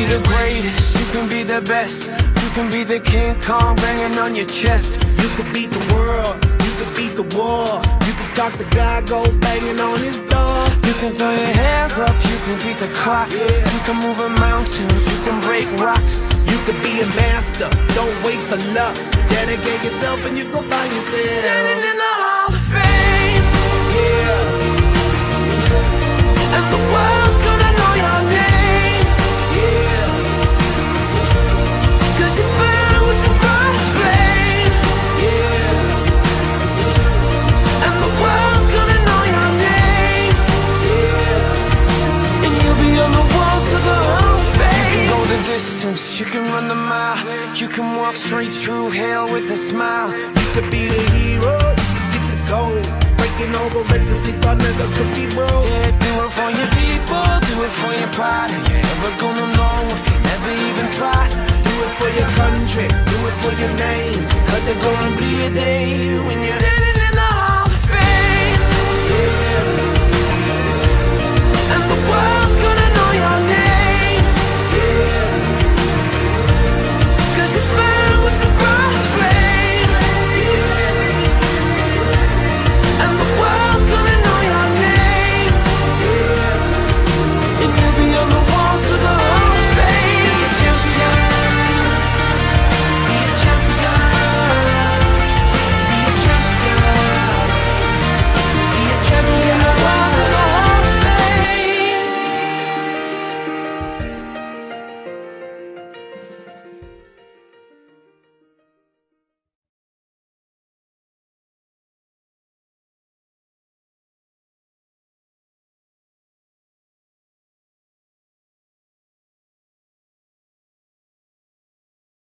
be the greatest, you can be the best. You can be the King Kong banging on your chest. You can beat the world, you can beat the war. You can talk to God, go banging on his door. You can throw your hands up, you can beat the clock. You can move a mountain, you can break rocks. You can be a master, don't wait for luck. Dedicate yourself and you go find yourself Standing in the Hall of Fame. Yeah. And the world's gonna know your name. Yeah. Cause you burn with the brightest flame. Yeah. And the world's gonna know your name. Yeah. And you'll be on the walls of the Hall of Fame. You can go the distance, you can run the mile. You can walk straight through hell with a smile. You could be the hero, you can get the gold. Breaking all the records they thought never could be broke. Yeah, do it for your people, do it for your pride. Are you ever gonna know if you never even try? Do it for your country, do it for your name. Cause there's gonna be a day when you're